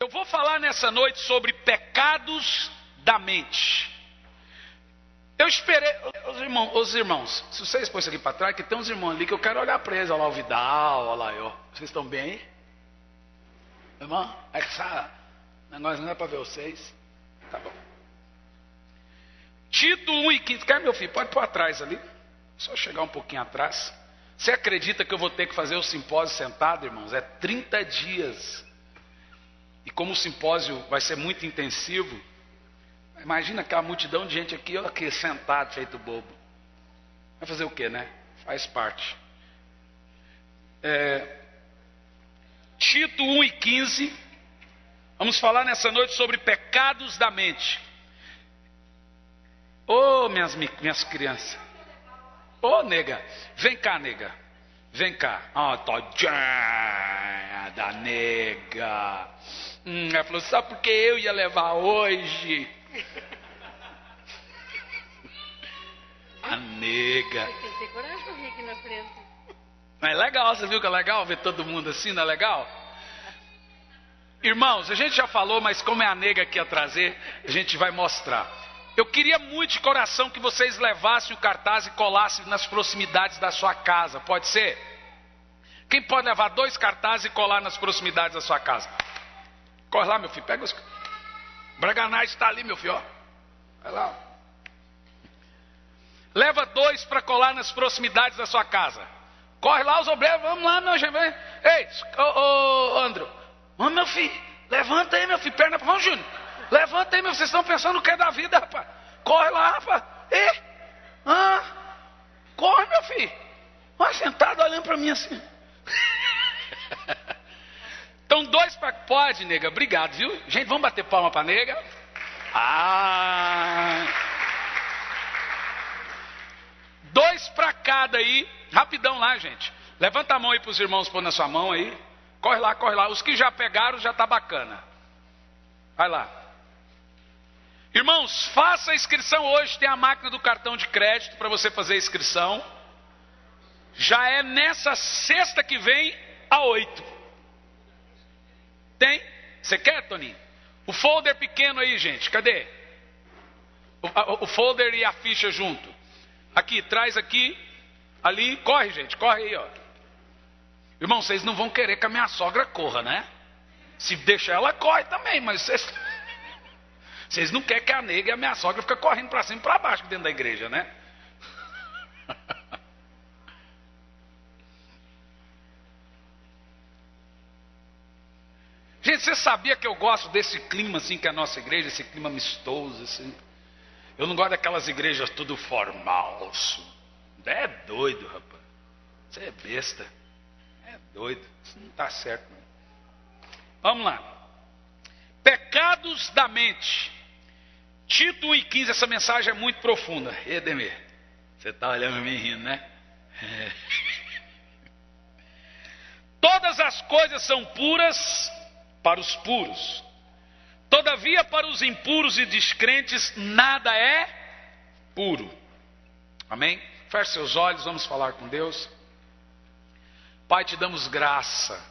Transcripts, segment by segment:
Eu vou falar nessa noite sobre pecados da mente. Eu esperei, os irmãos, se vocês põem isso aqui para trás, que tem uns irmãos ali que eu quero olhar para eles, olha lá o Vidal, olha lá eu. Vocês estão bem aí? Irmão, é que essa negócio não é para ver vocês. Tá bom. Tito 1:15, quer meu filho? Pode pôr atrás ali, só chegar um pouquinho atrás. Você acredita que eu vou ter que fazer o simpósio sentado, irmãos? É 30 dias. E como o simpósio vai ser muito intensivo, imagina aquela multidão de gente aqui, ó, aqui sentado, feito bobo. Vai fazer o quê, né? Faz parte. Tito 1:15. Vamos falar nessa noite sobre pecados da mente. Ô, minhas crianças. Ô, nega. Vem cá, nega. Vem cá. Ó, todinha da nega. Ela falou, só porque eu ia levar hoje. A nega. Tem que ter coragem pra vir aqui na frente. Mas é legal, você viu que é legal ver todo mundo assim, não é legal? Irmãos, a gente já falou, mas como é a nega que ia trazer, a gente vai mostrar. Eu queria muito de coração que vocês levassem o cartaz e colassem nas proximidades da sua casa, pode ser? Quem pode levar 2 cartazes e colar nas proximidades da sua casa? Corre lá, meu filho, pega os... Braganage está ali, meu filho, ó. Vai lá. Leva 2 para colar nas proximidades da sua casa. Corre lá, os obreiros, vamos lá, meu gente. Ei, Andro. Vamos, meu filho, levanta aí, meu filho, perna, vamos, Júnior. Levanta aí, meu filho, vocês estão pensando no que é da vida, rapaz. Corre lá, rapaz. Ei, corre, meu filho. Vai sentado olhando para mim assim. Então 2 para... Pode, nega, obrigado, viu? Gente, vamos bater palma para nega. 2 para cada aí. Rapidão lá, gente. Levanta a mão aí para os irmãos pôr na sua mão aí. Corre lá, corre lá. Os que já pegaram já tá bacana. Vai lá. Irmãos, faça a inscrição hoje. Tem a máquina do cartão de crédito para você fazer a inscrição. Já é nessa sexta que vem, a 8. Tem? Você quer, Toninho? O folder pequeno aí, gente. Cadê? O folder e a ficha junto. Aqui, traz aqui. Ali, corre, gente. Corre aí, ó. Irmão, vocês não vão querer que a minha sogra corra, né? Se deixar ela, corre também. Mas vocês não querem que a nega e a minha sogra fiquem correndo para cima e para baixo dentro da igreja, né? Gente, você sabia que eu gosto desse clima assim que é a nossa igreja, esse clima amistoso assim? Eu não gosto daquelas igrejas tudo formal. É doido, rapaz. Você é besta. É doido. Isso não está certo, não. Vamos lá. Pecados da mente. Tito 1:15, essa mensagem é muito profunda. Edemir, você está olhando para mim rindo, né? Todas as coisas são puras para os puros. Todavia, para os impuros e descrentes, nada é puro. Amém? Feche seus olhos, vamos falar com Deus. Pai, te damos graça.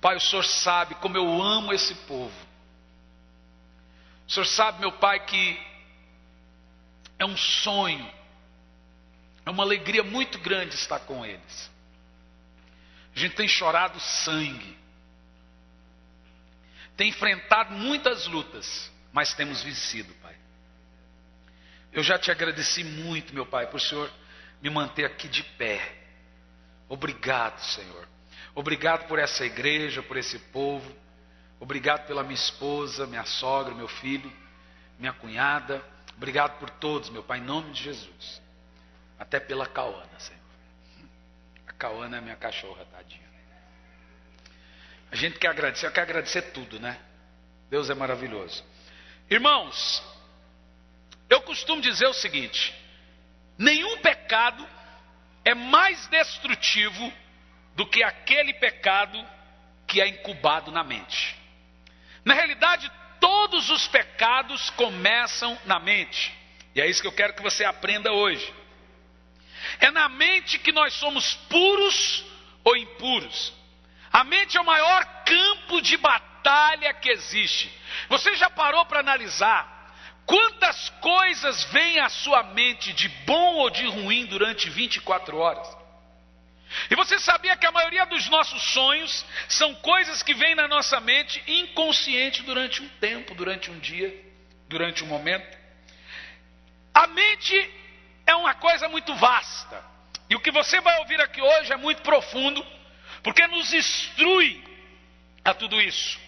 Pai, o Senhor sabe como eu amo esse povo. O Senhor sabe, meu Pai, que é um sonho, é uma alegria muito grande estar com eles. A gente tem chorado sangue, tem enfrentado muitas lutas, mas temos vencido, Pai. Eu já te agradeci muito, meu Pai, por o Senhor me manter aqui de pé. Obrigado, Senhor. Obrigado por essa igreja, por esse povo. Obrigado pela minha esposa, minha sogra, meu filho, minha cunhada. Obrigado por todos, meu Pai, em nome de Jesus. Até pela Cauana, Senhor. A Cauana é minha cachorra, tadinha. A gente quer agradecer, eu quero agradecer tudo, né? Deus é maravilhoso. Irmãos, eu costumo dizer o seguinte: nenhum pecado é mais destrutivo do que aquele pecado que é incubado na mente. Na realidade, todos os pecados começam na mente. E é isso que eu quero que você aprenda hoje. É na mente que nós somos puros ou impuros. A mente é o maior campo de batalha batalha que existe. Você já parou para analisar quantas coisas vêm à sua mente de bom ou de ruim durante 24 horas? E você sabia que a maioria dos nossos sonhos são coisas que vêm na nossa mente inconsciente durante um tempo, durante um dia, durante um momento? A mente é uma coisa muito vasta. E o que você vai ouvir aqui hoje é muito profundo, porque nos instrui a tudo isso.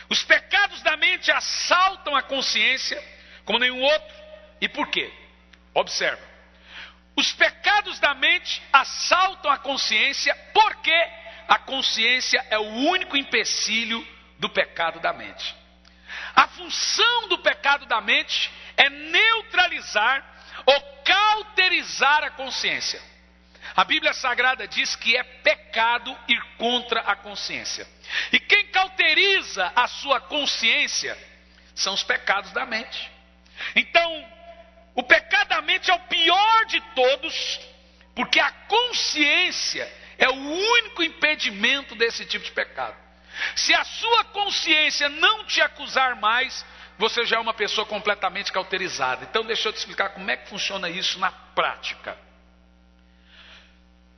Os pecados da mente assaltam a consciência como nenhum outro. E por quê? Observa. Os pecados da mente assaltam a consciência porque a consciência é o único empecilho do pecado da mente. A função do pecado da mente é neutralizar ou cauterizar a consciência. A Bíblia Sagrada diz que é pecado ir contra a consciência. E quem cauteriza a sua consciência são os pecados da mente. Então, o pecado da mente é o pior de todos, porque a consciência é o único impedimento desse tipo de pecado. Se a sua consciência não te acusar mais, você já é uma pessoa completamente cauterizada. Então deixa eu te explicar como é que funciona isso na prática.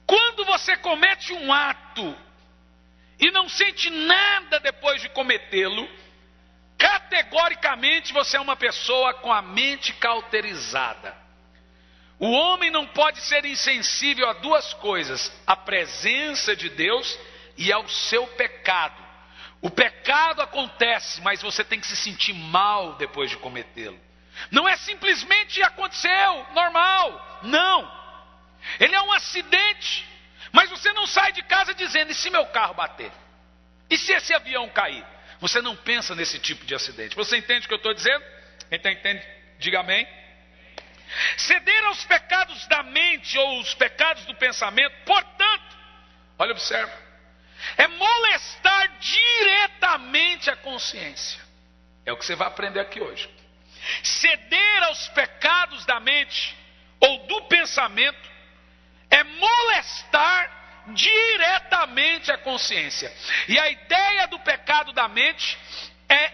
Quando você comete um ato e não sente nada depois de cometê-lo, categoricamente você é uma pessoa com a mente cauterizada. O homem não pode ser insensível a duas coisas: a presença de Deus e ao seu pecado. O pecado acontece, mas você tem que se sentir mal depois de cometê-lo. Não é simplesmente aconteceu, normal. Não. Ele é um acidente. Mas você não sai de casa dizendo: e se meu carro bater? E se esse avião cair? Você não pensa nesse tipo de acidente. Você entende o que eu estou dizendo? Quem entende, diga amém. Ceder aos pecados da mente ou os pecados do pensamento, portanto, olha, observa, é molestar diretamente a consciência. É o que você vai aprender aqui hoje. Ceder aos pecados da mente ou do pensamento é molestar diretamente a consciência. E a ideia do pecado da mente é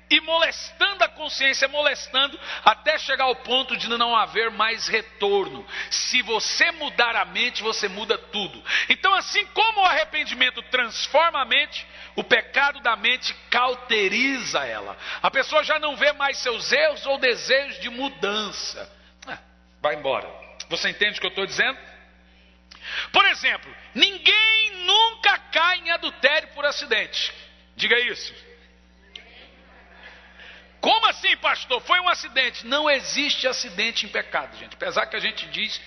ir molestando a consciência, molestando até chegar ao ponto de não haver mais retorno. Se você mudar a mente, você muda tudo. Então, assim como o arrependimento transforma a mente, o pecado da mente cauteriza ela. A pessoa já não vê mais seus erros ou desejos de mudança. Vai embora. Você entende o que eu estou dizendo? Por exemplo, ninguém nunca cai em adultério por acidente. Diga isso. Como assim, pastor? Foi um acidente. Não existe acidente em pecado, gente. Apesar que a gente diz,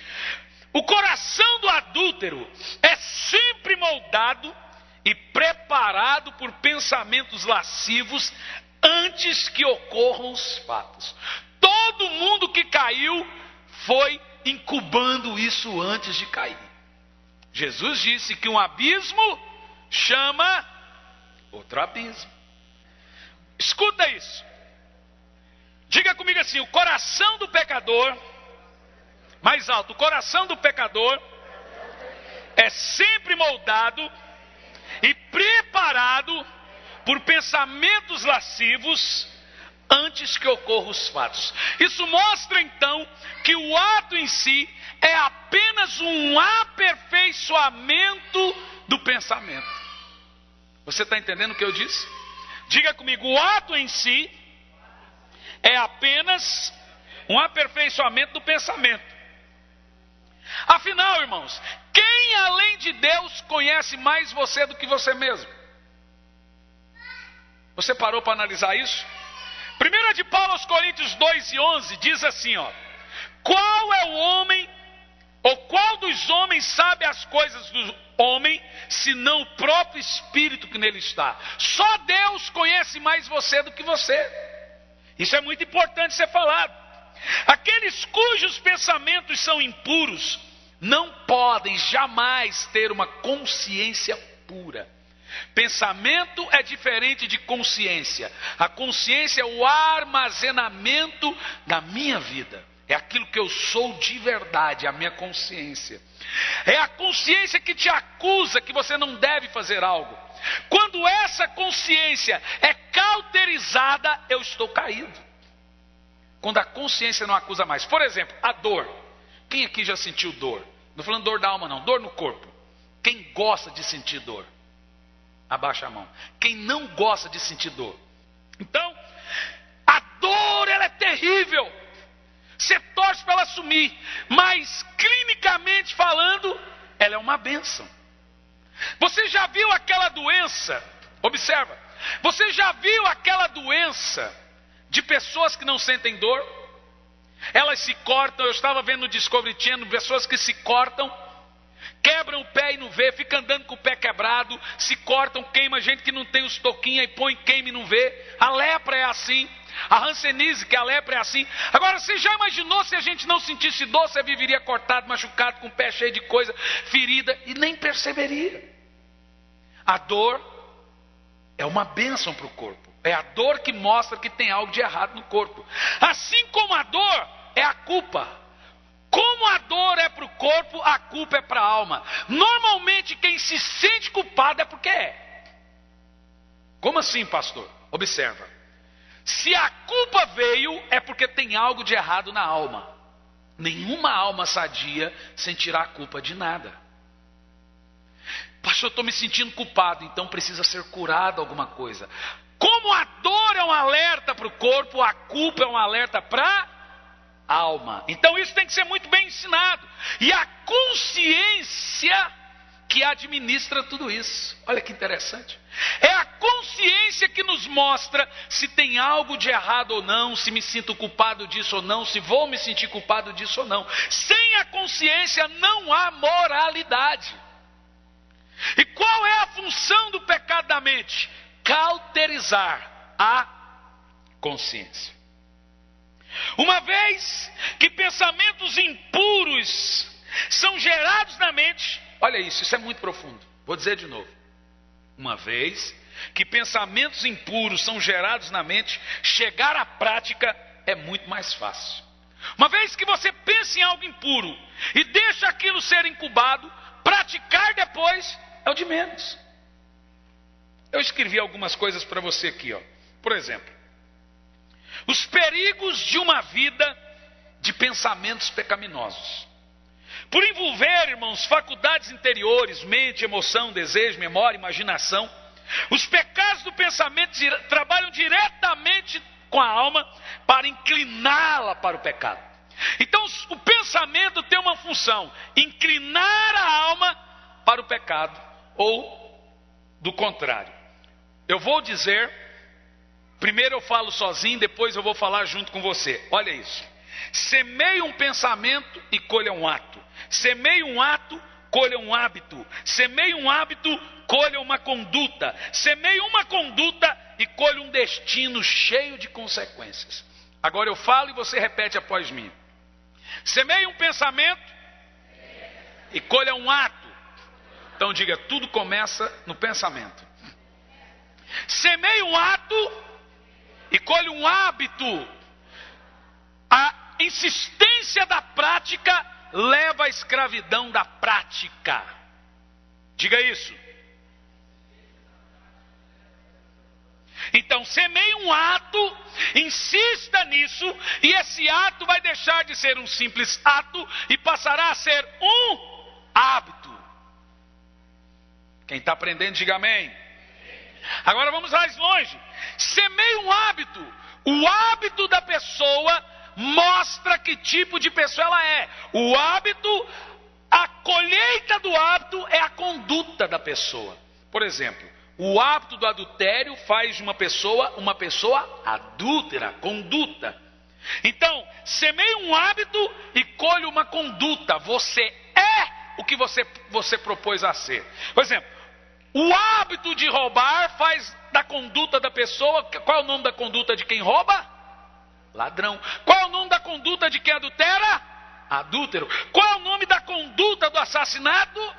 o coração do adúltero é sempre moldado e preparado por pensamentos lascivos antes que ocorram os fatos. Todo mundo que caiu foi incubando isso antes de cair. Jesus disse que um abismo chama outro abismo. Escuta isso. Diga comigo assim: o coração do pecador, mais alto, o coração do pecador é sempre moldado e preparado por pensamentos lascivos antes que ocorram os fatos. Isso mostra então que o ato em si é apenas um aperfeiçoamento do pensamento. Você está entendendo o que eu disse? Diga comigo: o ato em si é apenas um aperfeiçoamento do pensamento. Afinal, irmãos, quem além de Deus conhece mais você do que você mesmo? Você parou para analisar isso? 1 de Paulo aos Coríntios 2:11 diz assim, ó: qual é o homem, ou qual dos homens sabe as coisas do homem, senão o próprio Espírito que nele está? Só Deus conhece mais você do que você. Isso é muito importante ser falado. Aqueles cujos pensamentos são impuros não podem jamais ter uma consciência pura. Pensamento é diferente de consciência. A consciência é o armazenamento da minha vida. É aquilo que eu sou de verdade, a minha consciência. É a consciência que te acusa que você não deve fazer algo. Quando essa consciência é cauterizada, eu estou caído. Quando a consciência não acusa mais. Por exemplo, a dor. Quem aqui já sentiu dor? Não estou falando dor da alma não, dor no corpo. Quem gosta de sentir dor? Abaixa a mão. Quem não gosta de sentir dor? Então, a dor ela é terrível. Você torce para ela sumir, mas clinicamente falando, ela é uma bênção. Você já viu aquela doença? Observa. Você já viu aquela doença de pessoas que não sentem dor? Elas se cortam. Eu estava vendo no Discovery Channel pessoas que se cortam, quebram o pé e não vê, fica andando com o pé quebrado, se cortam, queima, gente que não tem os toquinhos e põe, queima e não vê. A lepra é assim. A hanseníase, que a lepra é assim. Agora, você já imaginou se a gente não sentisse dor, você viveria cortado, machucado, com o pé cheio de coisa, ferida, e nem perceberia. A dor é uma bênção para o corpo. É a dor que mostra que tem algo de errado no corpo. Assim como a dor é a culpa. Como a dor é para o corpo, a culpa é para a alma. Normalmente quem se sente culpado é porque é. Como assim, pastor? Observa. Se a culpa veio, é porque tem algo de errado na alma. Nenhuma alma sadia sentirá a culpa de nada. Pastor, eu estou me sentindo culpado, então precisa ser curado alguma coisa. Como a dor é um alerta para o corpo, a culpa é um alerta para a alma. Então isso tem que ser muito bem ensinado. E a consciência que administra tudo isso. Olha que interessante. É a consciência que nos mostra se tem algo de errado ou não, se me sinto culpado disso ou não, se vou me sentir culpado disso ou não. Sem a consciência não há moralidade. E qual é a função do pecado da mente? Cauterizar a consciência. Uma vez que pensamentos impuros são gerados na mente, olha isso é muito profundo. Vou dizer de novo. Uma vez que pensamentos impuros são gerados na mente, chegar à prática é muito mais fácil. Uma vez que você pensa em algo impuro e deixa aquilo ser incubado, praticar depois é o de menos. Eu escrevi algumas coisas para você aqui, ó. Por exemplo, os perigos de uma vida de pensamentos pecaminosos. Por envolver, irmãos, faculdades interiores, mente, emoção, desejo, memória, imaginação, os pecados do pensamento trabalham diretamente com a alma para incliná-la para o pecado. Então, o pensamento tem uma função: inclinar a alma para o pecado, ou do contrário. Eu vou dizer, primeiro eu falo sozinho, depois eu vou falar junto com você. Olha isso. Semeie um pensamento e colha um ato. Semeie um ato, colha um hábito. Semeie um hábito, colha uma conduta. Semeie uma conduta e colha um destino cheio de consequências. Agora eu falo e você repete após mim. Semeie um pensamento e colha um ato. Então diga, tudo começa no pensamento. Semeie um ato e colhe um hábito. A insistência da prática leva à escravidão da prática. Diga isso. Então, semeie um ato, insista nisso, e esse ato vai deixar de ser um simples ato e passará a ser um hábito. Quem está aprendendo, diga amém. Agora vamos mais longe. Semeie um hábito. O hábito da pessoa mostra que tipo de pessoa ela é. O hábito, a colheita do hábito é a conduta da pessoa. Por exemplo, o hábito do adultério faz de uma pessoa adúltera, conduta. Então, semeie um hábito e colhe uma conduta. Você é o que você propôs a ser. Por exemplo, o hábito de roubar faz da conduta da pessoa. Qual é o nome da conduta de quem rouba? Ladrão. Qual é o nome da conduta de quem adultera? Adúltero. Qual é o nome da conduta do assassinato?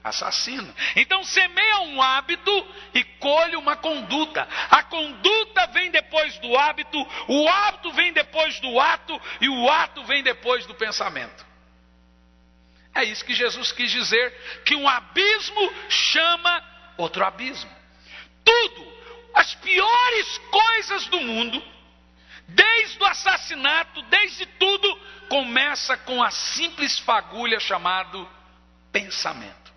Assassino. Então semeia um hábito e colhe uma conduta. A conduta vem depois do hábito, o hábito vem depois do ato e o ato vem depois do pensamento. É isso que Jesus quis dizer, que um abismo chama outro abismo. Tudo, as piores coisas do mundo, desde o assassinato, desde tudo, começa com a simples fagulha chamado pensamento.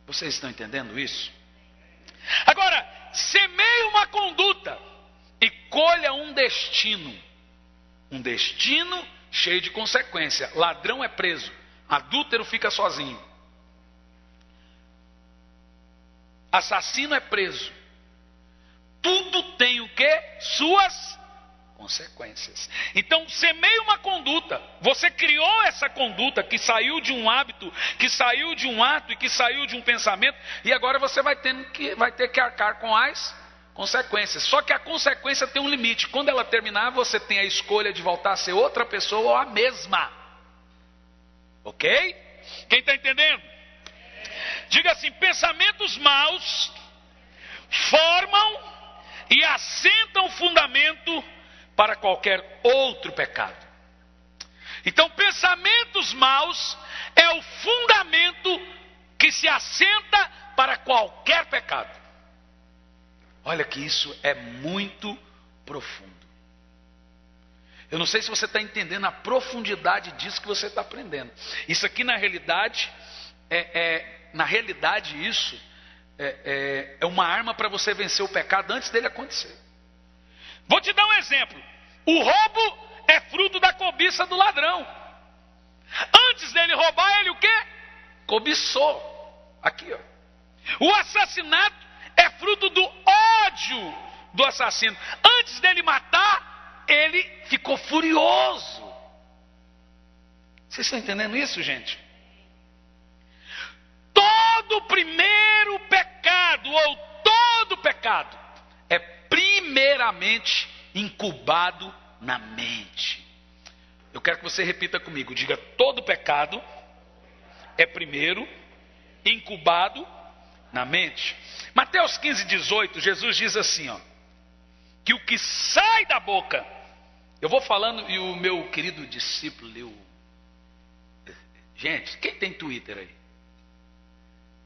Vocês estão entendendo isso? Agora, semeie uma conduta e colha um destino. Um destino cheio de consequência. Ladrão é preso, adúltero fica sozinho. Assassino é preso. Tudo tem o quê? Suas consequências. Então, semeie uma conduta. Você criou essa conduta que saiu de um hábito, que saiu de um ato e que saiu de um pensamento, e agora você vai ter que arcar com as consequências. Só que a consequência tem um limite. Quando ela terminar, você tem a escolha de voltar a ser outra pessoa ou a mesma. Ok? Quem está entendendo? Diga assim: pensamentos maus formam e assentam fundamento para qualquer outro pecado. Então, pensamentos maus é o fundamento que se assenta para qualquer pecado. Olha que isso é muito profundo. Eu não sei se você está entendendo a profundidade disso que você está aprendendo. Isso aqui na realidade isso é uma arma para você vencer o pecado antes dele acontecer. Vou te dar um exemplo. O roubo é fruto da cobiça do ladrão. Antes dele roubar, ele o quê? Cobiçou. Aqui, ó. O assassinato é fruto do ódio do assassino. Antes dele matar, ele ficou furioso. Vocês estão entendendo isso, gente? Todo primeiro pecado, ou todo pecado, é primeiramente incubado na mente. Eu quero que você repita comigo. Diga: todo pecado é primeiro incubado na mente. Mateus 15:18, Jesus diz assim, ó, que o que sai da boca, eu vou falando e o meu querido discípulo leu. Gente, quem tem Twitter aí?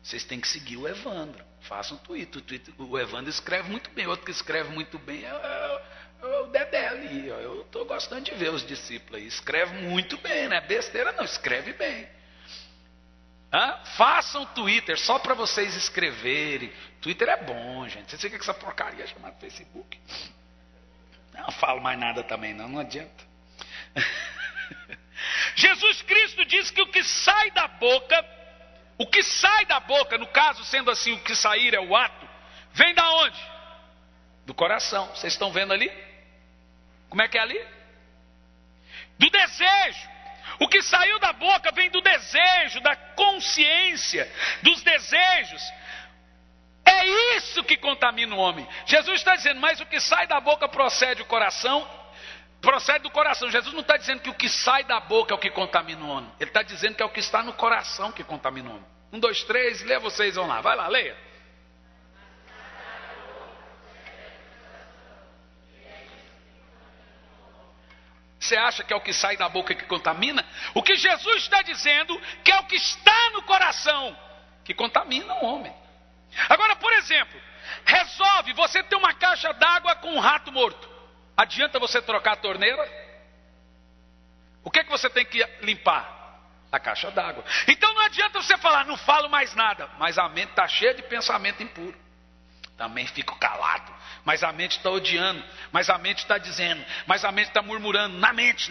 Vocês têm que seguir o Evandro. Façam Twitter. O Evandro escreve muito bem. Outro que escreve muito bem é o Dedé ali. Ó. Eu estou gostando de ver os discípulos aí. Escreve muito bem, não é besteira não. Escreve bem. Façam Twitter só para vocês escreverem. Twitter é bom, gente. Vocês ficam com essa porcaria chamada Facebook. Não falo mais nada também não adianta. Jesus Cristo diz que o que sai da boca, no caso sendo assim, o que sair é o ato, vem da onde? Do coração. Vocês estão vendo ali? Como é que é ali? Do desejo. O que saiu da boca vem do desejo, da consciência, dos desejos. É isso que contamina o homem. Jesus está dizendo, mas o que sai da boca procede do coração. Jesus não está dizendo que o que sai da boca é o que contamina o homem. Ele está dizendo que é o que está no coração que contamina o homem. 1, 2, 3, lê, vocês vão lá. Vai lá, leia. Você acha que é o que sai da boca que contamina? O que Jesus está dizendo que é o que está no coração que contamina o homem. Agora, por exemplo, resolve você ter uma caixa d'água com um rato morto. Adianta você trocar a torneira? O que você tem que limpar? A caixa d'água. Então não adianta você falar, não falo mais nada. Mas a mente está cheia de pensamento impuro. Também fico calado. Mas a mente está odiando. Mas a mente está dizendo. Mas a mente está murmurando. Na mente.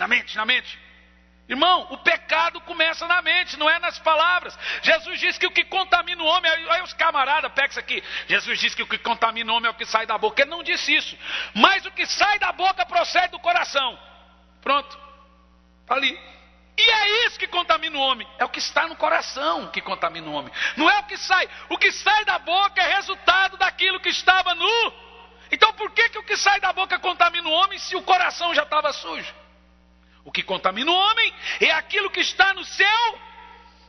Irmão, o pecado começa na mente, não é nas palavras. Jesus disse que o que contamina o homem, aí os camaradas, pega isso aqui. Jesus disse que o que contamina o homem é o que sai da boca. Ele não disse isso. Mas o que sai da boca procede do coração. Pronto. Está ali. E é isso que contamina o homem. É o que está no coração que contamina o homem. Não é o que sai. O que sai da boca é resultado daquilo que estava no... Então por que o que sai da boca contamina o homem se o coração já estava sujo? O que contamina o homem é aquilo que está no seu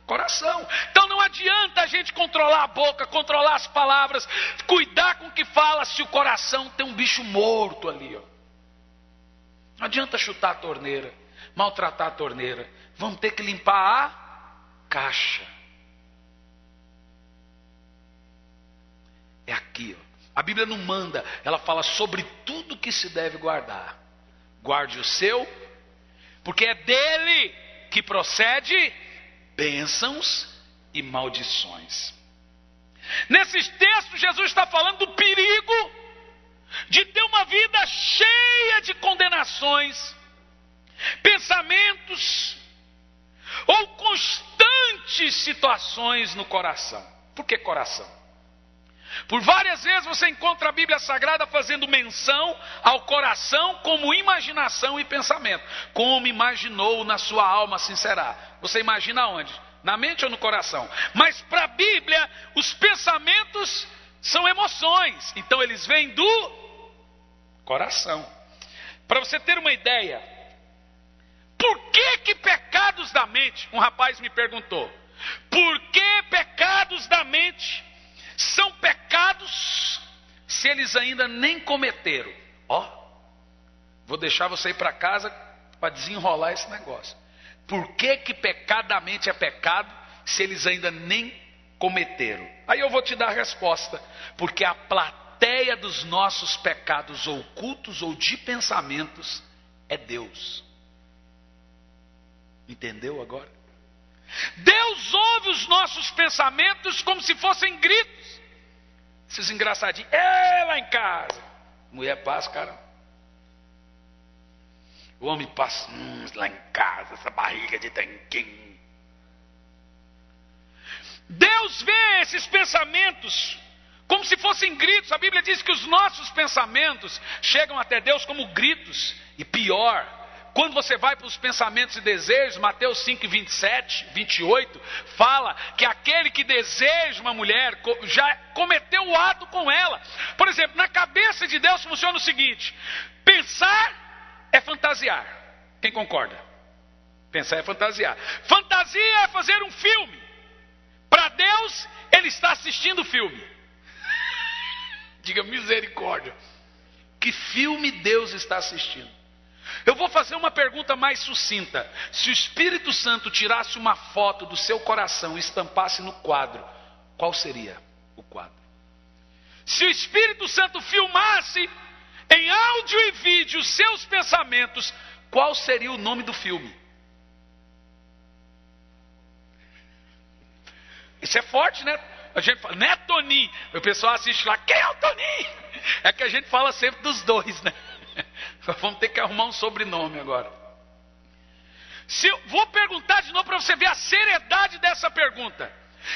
coração. Então não adianta a gente controlar a boca, controlar as palavras, cuidar com o que fala se o coração tem um bicho morto ali. Ó. Não adianta chutar a torneira, maltratar a torneira. Vamos ter que limpar a caixa. é aqui, ó. A Bíblia não manda, ela fala sobre tudo que se deve guardar. Guarde o seu, porque é dele que procede bênçãos e maldições. Nesses textos, Jesus está falando do perigo de ter uma vida cheia de condenações, pensamentos ou constantes situações no coração. Por que coração? Por várias vezes você encontra a Bíblia Sagrada fazendo menção ao coração como imaginação e pensamento. Como imaginou na sua alma, assim será. Você imagina onde? Na mente ou no coração? Mas para a Bíblia, os pensamentos são emoções. Então eles vêm do coração. Para você ter uma ideia, por que pecados da mente? Um rapaz me perguntou. Por que pecados da mente são pecados se eles ainda nem cometeram? Vou deixar você ir para casa para desenrolar esse negócio. Por que pecado da mente é pecado se eles ainda nem cometeram? Aí eu vou te dar a resposta. Porque a plateia dos nossos pecados ocultos ou de pensamentos é Deus. Entendeu agora? Deus ouve os nossos pensamentos como se fossem gritos. Esses engraçadinhos, lá em casa. Mulher passa, cara. O homem passa, lá em casa, essa barriga de tanquinho. Deus vê esses pensamentos como se fossem gritos. A Bíblia diz que os nossos pensamentos chegam até Deus como gritos. E pior, quando você vai para os pensamentos e desejos, Mateus 5, 27, 28, fala que aquele que deseja uma mulher já cometeu o ato com ela. Por exemplo, na cabeça de Deus funciona o seguinte: pensar é fantasiar. Quem concorda? Pensar é fantasiar. Fantasia é fazer um filme. Para Deus, Ele está assistindo o filme. Diga misericórdia. Que filme Deus está assistindo? Eu vou fazer uma pergunta mais sucinta. Se o Espírito Santo tirasse uma foto do seu coração e estampasse no quadro, qual seria o quadro? Se o Espírito Santo filmasse em áudio e vídeo os seus pensamentos, qual seria o nome do filme? Isso é forte, né? A gente fala, né, Toninho? O pessoal assiste lá, quem é o Toninho? É que a gente fala sempre dos dois, né? Vamos ter que arrumar um sobrenome agora. Vou perguntar de novo para você ver a seriedade dessa pergunta.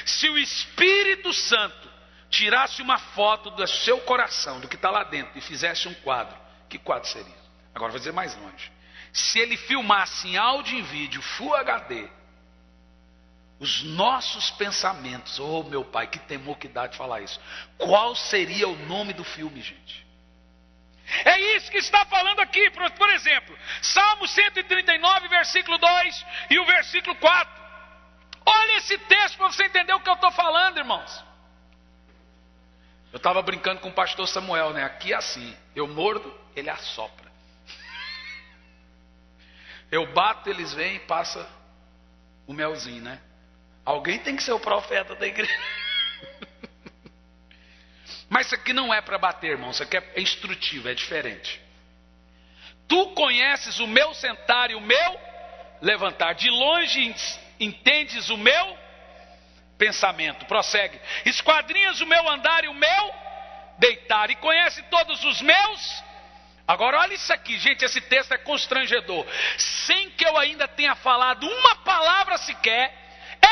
Se o Espírito Santo tirasse uma foto do seu coração, do que está lá dentro, e fizesse um quadro, que quadro seria? Agora vou dizer mais longe. Se ele filmasse em áudio e vídeo Full HD os nossos pensamentos, meu pai, que temor que dá de falar isso, qual seria o nome do filme, gente? É isso que está falando aqui. Por exemplo, Salmo 139, versículo 2 e o versículo 4. Olha esse texto para você entender o que eu estou falando, irmãos. Eu estava brincando com o pastor Samuel, né? Aqui é assim, eu mordo, ele assopra. Eu bato, eles vêm e passa o melzinho, né? Alguém tem que ser o profeta da igreja. Mas isso aqui não é para bater, irmão. Isso aqui é instrutivo, é diferente. Tu conheces o meu sentar e o meu levantar. De longe entendes o meu pensamento. Prossegue. Esquadrinhas o meu andar e o meu deitar. E conhece todos os meus. Agora olha isso aqui, gente. Esse texto é constrangedor. Sem que eu ainda tenha falado uma palavra sequer,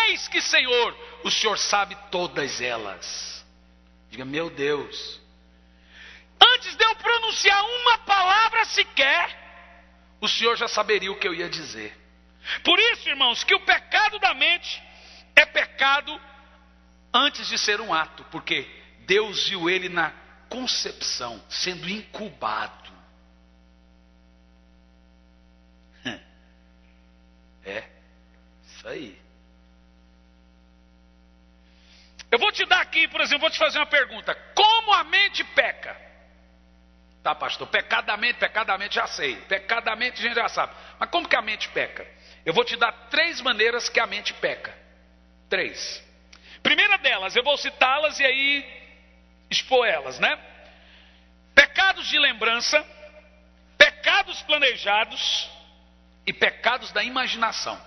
eis que, Senhor, o Senhor sabe todas elas. Diga, meu Deus. Antes de eu pronunciar uma palavra sequer, o Senhor já saberia o que eu ia dizer. Por isso, irmãos, que o pecado da mente é pecado antes de ser um ato. Porque Deus viu ele na concepção, sendo incubado. É, isso aí. Eu vou te dar aqui, por exemplo, vou te fazer uma pergunta. Como a mente peca? Tá, pastor, pecadamente já sei. Pecadamente a gente já sabe. Mas como que a mente peca? Eu vou te dar 3 maneiras que a mente peca. 3. Primeira delas, eu vou citá-las e aí expor elas, né? Pecados de lembrança, pecados planejados e pecados da imaginação.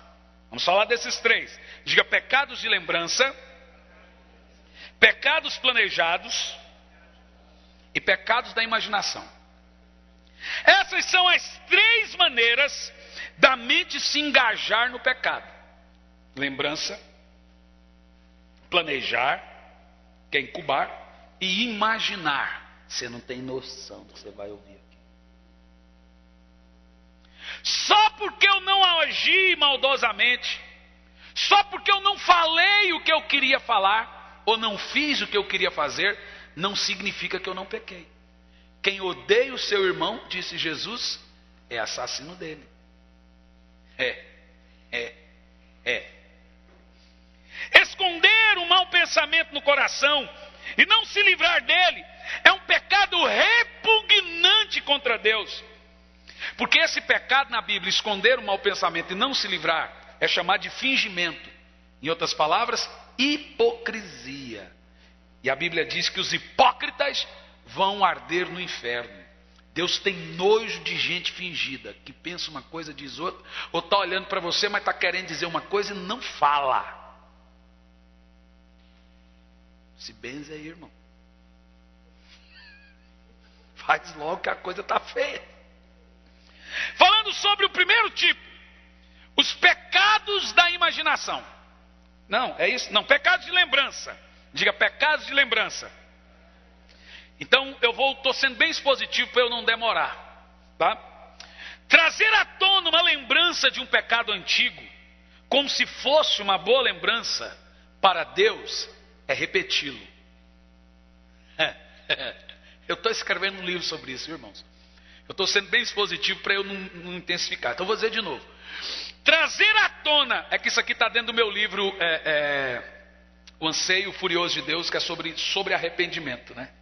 Vamos falar desses três. Diga: pecados de lembrança, pecados planejados e pecados da imaginação. Essas são as três maneiras da mente se engajar no pecado: lembrança, planejar, que é incubar, e imaginar. Você não tem noção do que você vai ouvir aqui. Só porque eu não agi maldosamente, só porque eu não falei o que eu queria falar, ou não fiz o que eu queria fazer, não significa que eu não pequei. Quem odeia o seu irmão, disse Jesus, é assassino dele. Esconder um mau pensamento no coração e não se livrar dele é um pecado repugnante contra Deus. Porque esse pecado na Bíblia, esconder um mau pensamento e não se livrar, é chamado de fingimento. Em outras palavras, hipocrisia. E a Bíblia diz que os hipócritas vão arder no inferno. Deus tem nojo de gente fingida, que pensa uma coisa, diz outra, ou está olhando para você, mas está querendo dizer uma coisa e não fala. Se benze aí, irmão. Faz logo que a coisa está feia. Falando sobre o primeiro tipo, os pecados da imaginação. Não, é isso? Não, pecados de lembrança. Diga: pecados de lembrança. Então eu estou sendo bem expositivo para eu não demorar, tá? Trazer à tona uma lembrança de um pecado antigo, como se fosse uma boa lembrança, para Deus é repeti-lo. Eu estou escrevendo um livro sobre isso, irmãos. Eu estou sendo bem expositivo para eu não intensificar. Então vou dizer de novo. Trazer à tona, é que isso aqui está dentro do meu livro, O Anseio Furioso de Deus, que é sobre arrependimento, né?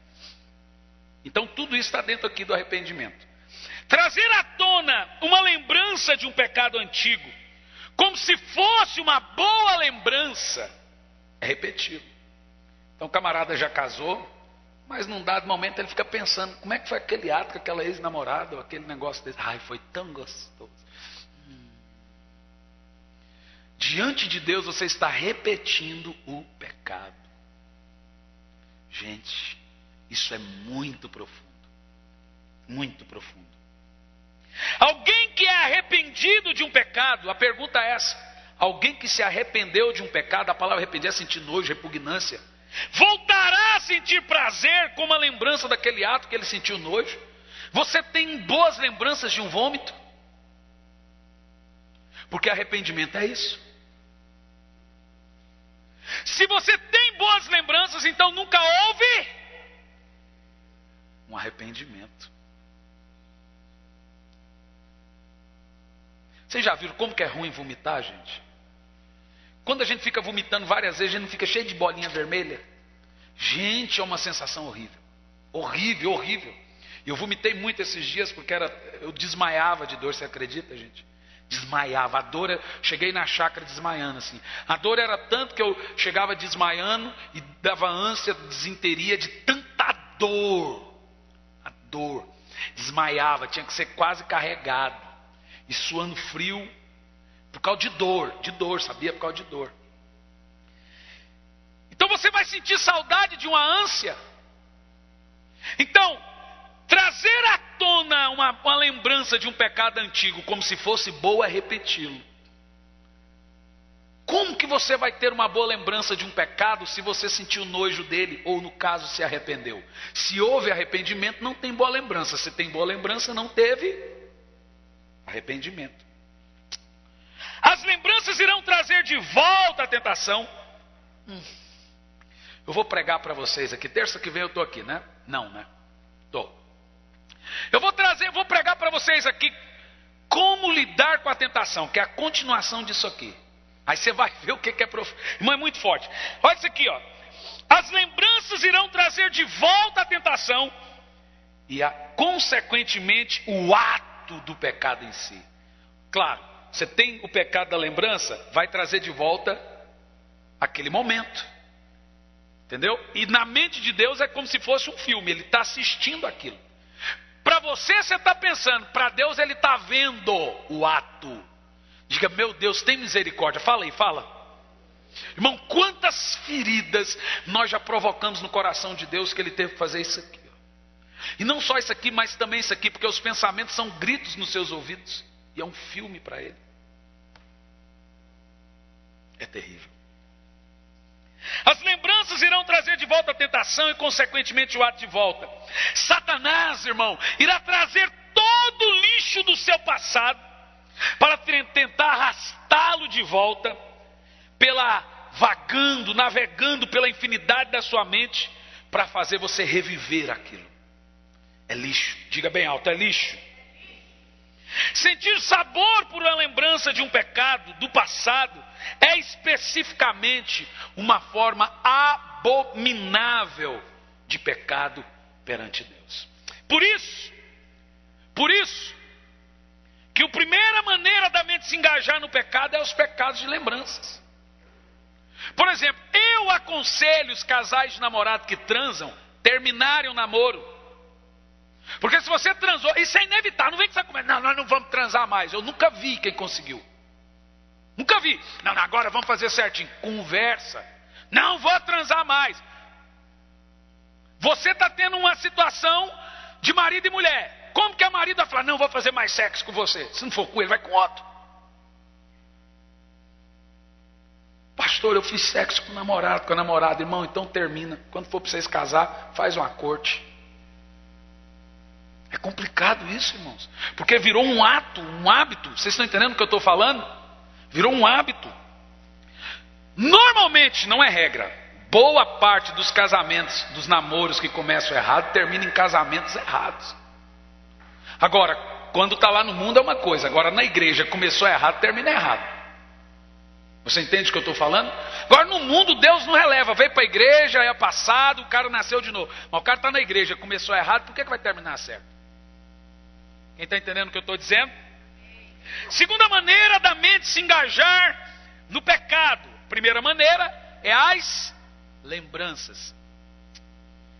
Então tudo isso está dentro aqui do arrependimento. Trazer à tona uma lembrança de um pecado antigo, como se fosse uma boa lembrança, é repeti-lo. Então o camarada já casou, mas num dado momento ele fica pensando: como é que foi aquele ato com aquela ex-namorada, ou aquele negócio desse? Ai, foi tão gostoso. Diante de Deus você está repetindo o pecado. Gente, isso é muito profundo. Muito profundo. Alguém que é arrependido de um pecado, a pergunta é essa: alguém que se arrependeu de um pecado, a palavra arrepender é sentir nojo, repugnância, voltará a sentir prazer com uma lembrança daquele ato que ele sentiu nojo? Você tem boas lembranças de um vômito? Porque arrependimento é isso. Se você tem boas lembranças, então nunca houve um arrependimento. Vocês já viram como que é ruim vomitar, gente? Quando a gente fica vomitando várias vezes, a gente não fica cheio de bolinha vermelha? Gente, é uma sensação horrível. Horrível, horrível. E eu vomitei muito esses dias porque eu desmaiava de dor, você acredita, gente? Desmaiava. A dor, cheguei na chácara desmaiando assim. A dor era tanto que eu chegava desmaiando e dava ânsia, desinteria de tanta dor. A dor. Desmaiava, tinha que ser quase carregado. E suando frio, por causa de dor, sabia? Por causa de dor. Então você vai sentir saudade de uma ânsia. Então, trazer à tona uma lembrança de um pecado antigo, como se fosse boa, é repeti-lo. Como que você vai ter uma boa lembrança de um pecado se você sentiu nojo dele, ou no caso se arrependeu? Se houve arrependimento, não tem boa lembrança. Se tem boa lembrança, não teve arrependimento. As lembranças irão trazer de volta a tentação. Eu vou pregar para vocês aqui. Terça que vem eu estou aqui, né? Não, né? Estou. Eu vou pregar para vocês aqui como lidar com a tentação, que é a continuação disso aqui. Aí você vai ver o que é profundo. Irmão, é muito forte. Olha isso aqui, ó. As lembranças irão trazer de volta a tentação e, consequentemente, o ato do pecado em si. Claro, você tem o pecado da lembrança, vai trazer de volta aquele momento. Entendeu? E na mente de Deus é como se fosse um filme, ele está assistindo aquilo. Para você está pensando, para Deus ele está vendo o ato. Diga, meu Deus, tem misericórdia. Fala aí, fala. Irmão, quantas feridas nós já provocamos no coração de Deus que ele teve que fazer isso aqui. E não só isso aqui, mas também isso aqui, porque os pensamentos são gritos nos seus ouvidos. E é um filme para ele. É terrível. As lembranças irão trazer de volta a tentação e consequentemente o ato de volta. Satanás, irmão, irá trazer todo o lixo do seu passado para tentar arrastá-lo de volta navegando pela infinidade da sua mente para fazer você reviver aquilo. É lixo, diga bem alto, é lixo. Sentir sabor por uma lembrança de um pecado do passado é especificamente uma forma abominável de pecado perante Deus. Por isso, que a primeira maneira da mente se engajar no pecado é os pecados de lembranças. Por exemplo, eu aconselho os casais de namorado que transam terminarem o namoro. Porque se você transou, isso é inevitável, não vem que você comer, não, nós não vamos transar mais. Eu nunca vi quem conseguiu. Nunca vi. Não, agora vamos fazer certinho. Conversa. Não vou transar mais. Você está tendo uma situação de marido e mulher. Como que a marido vai falar, não vou fazer mais sexo com você? Se não for com ele, vai com outro. Pastor, eu fiz sexo com a namorada. Irmão, então termina. Quando for para vocês casar, faz uma corte. É complicado isso, irmãos. Porque virou um ato, um hábito. Vocês estão entendendo o que eu estou falando? Virou um hábito. Normalmente, não é regra. Boa parte dos casamentos, dos namoros que começam errado, terminam em casamentos errados. Agora, quando está lá no mundo é uma coisa. Agora na igreja começou errado, termina errado. Você entende o que eu estou falando? Agora no mundo Deus não releva. Veio para a igreja, é passado, o cara nasceu de novo. Mas o cara está na igreja, começou errado, por que vai terminar certo? Quem está entendendo o que eu estou dizendo? Segunda maneira da mente se engajar no pecado. Primeira maneira é as lembranças.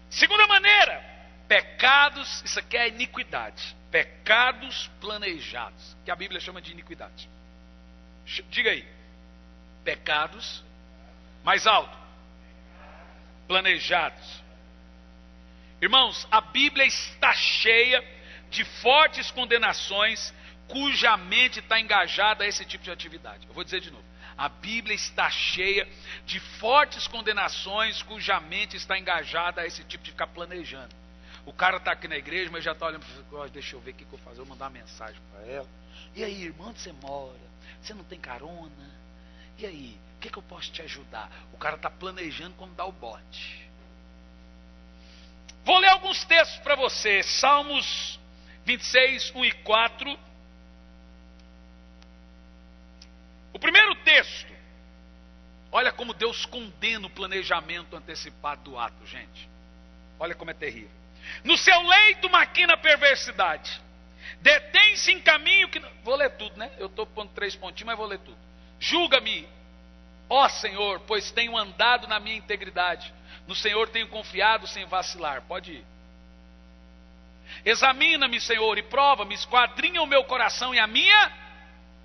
Segunda maneira, pecados, isso aqui é iniquidade. Pecados planejados, que a Bíblia chama de iniquidade. Diga aí. Pecados, mais alto, planejados. Irmãos, a Bíblia está cheia de fortes condenações cuja mente está engajada a esse tipo de atividade. Eu vou dizer de novo. A Bíblia está cheia de fortes condenações cuja mente está engajada a esse tipo de ficar planejando. O cara está aqui na igreja, mas já está olhando para, deixa eu ver o que eu vou fazer, eu vou mandar uma mensagem para ela. E aí, irmão, onde você mora? Você não tem carona? E aí, o que eu posso te ajudar? O cara está planejando como dar o bote. Vou ler alguns textos para você. Salmos 26, 1 e 4. O primeiro texto. Olha como Deus condena o planejamento antecipado do ato, gente. Olha como é terrível. No seu leito maquina perversidade. Detém-se em caminho que... Vou ler tudo, né? Eu estou pondo 3 pontinhos, mas vou ler tudo. Julga-me, ó Senhor, pois tenho andado na minha integridade. No Senhor tenho confiado sem vacilar. Pode ir. Examina-me, Senhor, e prova-me, esquadrinha o meu coração e a minha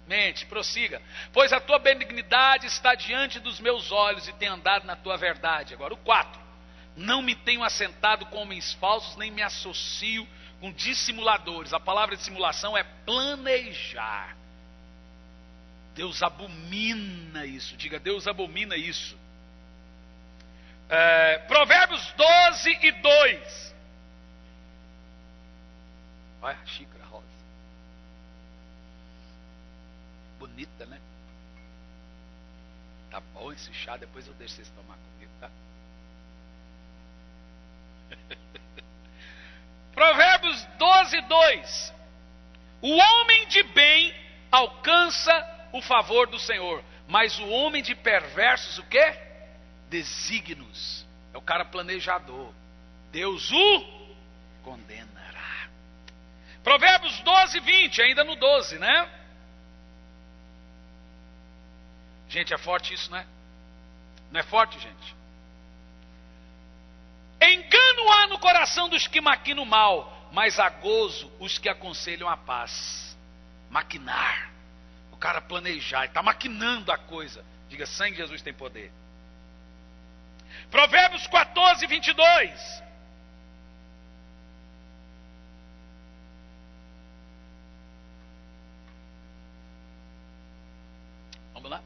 mente. Prossiga. Pois a tua benignidade está diante dos meus olhos e tenho andado na tua verdade. Agora o 4. Não me tenho assentado com homens falsos, nem me associo com dissimuladores. A palavra dissimulação é planejar. Deus abomina isso. Diga, Deus abomina isso. Provérbios 12 e 2. Olha a xícara rosa. Bonita, né? Tá bom esse chá, depois eu deixo vocês tomar comigo, tá? Provérbios 12, 2. O homem de bem alcança o favor do Senhor, mas o homem de perversos, o quê? Desígnios. É o cara planejador. Deus o condenará. Provérbios 12, 20, ainda no 12, né? Gente, é forte isso, né? Não é forte, gente? Engano há no coração dos que maquinam o mal, mas há gozo os que aconselham a paz. Maquinar. O cara planejar, ele está maquinando a coisa. Diga, sangue de Jesus tem poder. Provérbios 14, 22. Vamos lá.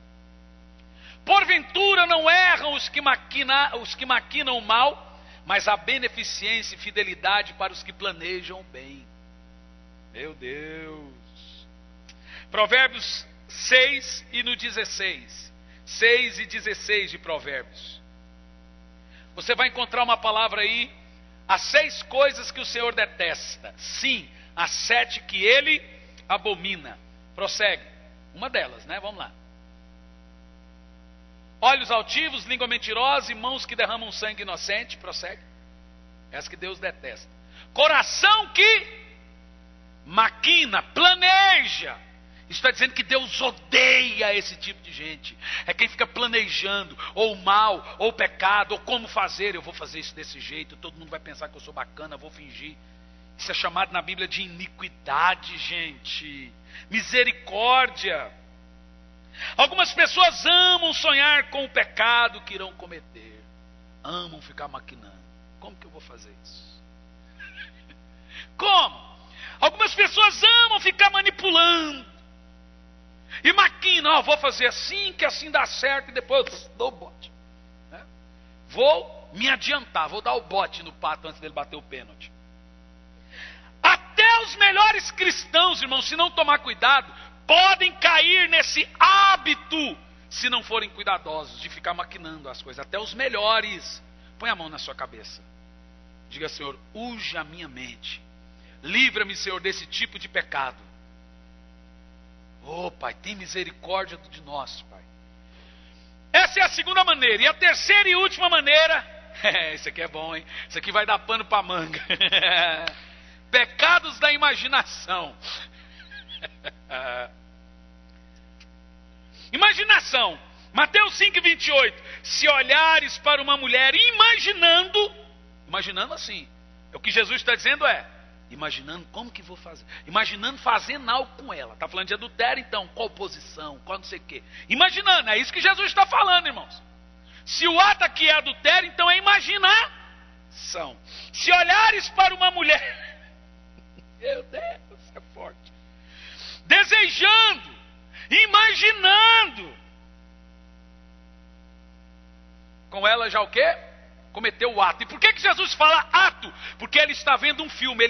Porventura não erram os que maquinam o mal, mas há beneficência e fidelidade para os que planejam o bem. Meu Deus. Provérbios 6 e no 16. 6 e 16 de Provérbios. Você vai encontrar uma palavra aí. As 6 coisas que o Senhor detesta. Sim, as 7 que Ele abomina. Prossegue. Uma delas, né? Vamos lá. Olhos altivos, língua mentirosa e mãos que derramam sangue inocente. Prossegue. Essa que Deus detesta. Coração que maquina, planeja. Está dizendo que Deus odeia esse tipo de gente. É quem fica planejando, ou mal, ou pecado, ou como fazer. Eu vou fazer isso desse jeito, todo mundo vai pensar que eu sou bacana, vou fingir. Isso é chamado na Bíblia de iniquidade, gente. Misericórdia. Algumas pessoas amam sonhar com o pecado que irão cometer. Amam ficar maquinando. Como que eu vou fazer isso? Como? Algumas pessoas amam ficar manipulando. E maquinam, vou fazer assim, que assim dá certo, e depois dou o bote. Vou me adiantar, vou dar o bote no pato antes dele bater o pênalti. Até os melhores cristãos, irmãos, se não tomar cuidado, podem cair nesse hábito, se não forem cuidadosos, de ficar maquinando as coisas. Até os melhores. Põe a mão na sua cabeça. Diga, Senhor, uje a minha mente. Livra-me, Senhor, desse tipo de pecado. Oh, Pai, tem misericórdia de nós, Pai. Essa é a segunda maneira. E a terceira e última maneira. Isso aqui é bom, hein? Isso aqui vai dar pano para manga. Pecados da imaginação. Imaginação. Mateus 5, 28. Se olhares para uma mulher imaginando assim. O que Jesus está dizendo imaginando como que vou fazer. Imaginando fazendo algo com ela. Está falando de adultério, então. Qual posição, qual não sei o quê. Imaginando, é isso que Jesus está falando, irmãos. Se o ato aqui é adultério, então é imaginação. Se olhares para uma mulher... Meu Deus, é forte. Desejando, imaginando. Com ela já o quê? Cometeu o ato. E por que Jesus fala ato? Porque ele está vendo um filme.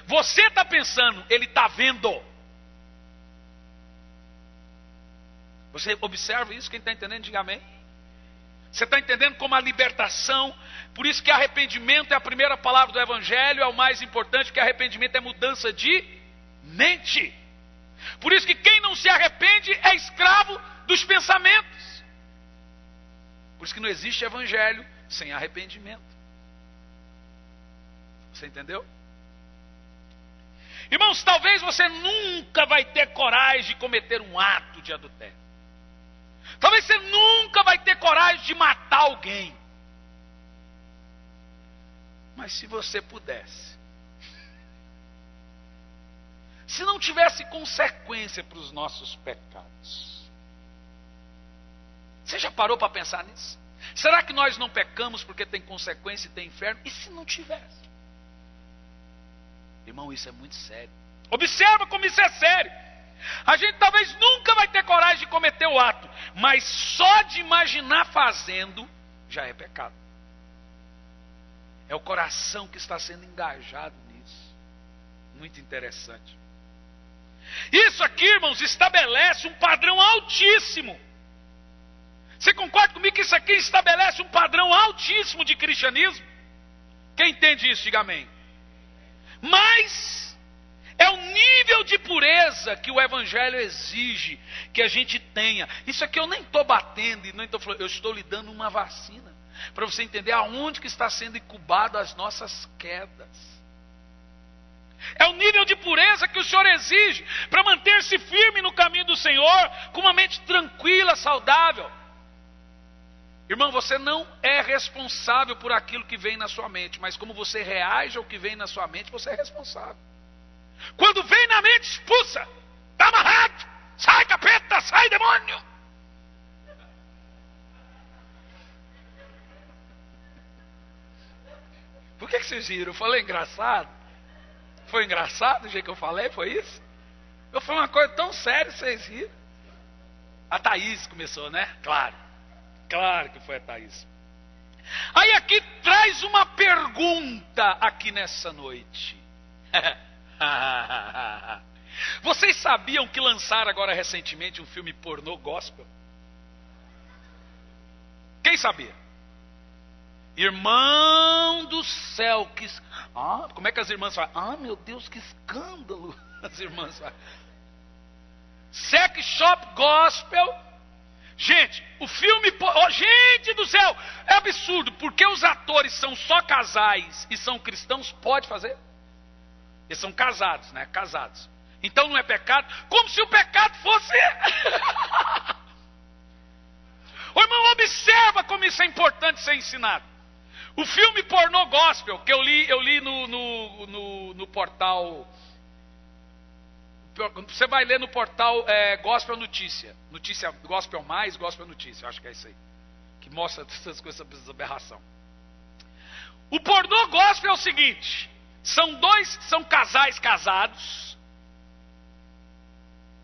Você está pensando, ele está vendo. Você observa isso? Quem está entendendo, diga amém. Você está entendendo como a libertação? Por isso que arrependimento é a primeira palavra do Evangelho, é o mais importante, porque arrependimento é mudança de mente. Por isso que quem não se arrepende é escravo dos pensamentos. Por isso que não existe Evangelho sem arrependimento. Você entendeu? Irmãos, talvez você nunca vai ter coragem de cometer um ato de adultério. Talvez você nunca vai ter coragem de matar alguém. Mas se você pudesse, se não tivesse consequência para os nossos pecados, você já parou para pensar nisso? Será que nós não pecamos porque tem consequência e tem inferno? E se não tivesse? Irmão, isso é muito sério. Observa como isso é sério. A gente talvez nunca vai ter coragem de cometer o ato, mas só de imaginar fazendo já é pecado. É o coração que está sendo engajado nisso. Muito interessante. Isso aqui, irmãos, estabelece um padrão altíssimo. Você concorda comigo que isso aqui estabelece um padrão altíssimo de cristianismo? Quem entende isso, diga amém. Mas é o nível de pureza que o Evangelho exige que a gente tenha. Isso aqui eu nem estou batendo e nem estou falando, eu estou lhe dando uma vacina para você entender aonde que está sendo incubado as nossas quedas. É o nível de pureza que o Senhor exige para manter-se firme no caminho do Senhor, com uma mente tranquila, saudável. Irmão, você não é responsável por aquilo que vem na sua mente, mas como você reage ao que vem na sua mente, você é responsável. Quando vem na mente, expulsa, está amarrado, sai capeta, sai demônio. Por que vocês riram? Eu falei engraçado? Foi engraçado o jeito que eu falei? Foi isso? Eu falei uma coisa tão séria, vocês riram. A Thaís começou, né? Claro que foi a Thaís. Aí aqui traz uma pergunta aqui nessa noite. Vocês sabiam que lançaram agora recentemente um filme pornô gospel? Quem sabia? Irmão do céu, que... como é que as irmãs falam? Meu Deus, que escândalo. As irmãs falam. Sex Shop Gospel. Gente, o filme... gente do céu, é absurdo. Porque os atores são só casais e são cristãos, pode fazer? Eles são casados, né? Casados. Então não é pecado. Como se o pecado fosse... Ô irmão, observa como isso é importante ser ensinado. O filme pornô gospel, que eu li no portal... Você vai ler no portal Gospel Notícia. Notícia Gospel Mais, Gospel Notícia. Eu acho que é isso aí. Que mostra essas coisas, essa aberração. O pornô gospel é o seguinte. São casais casados.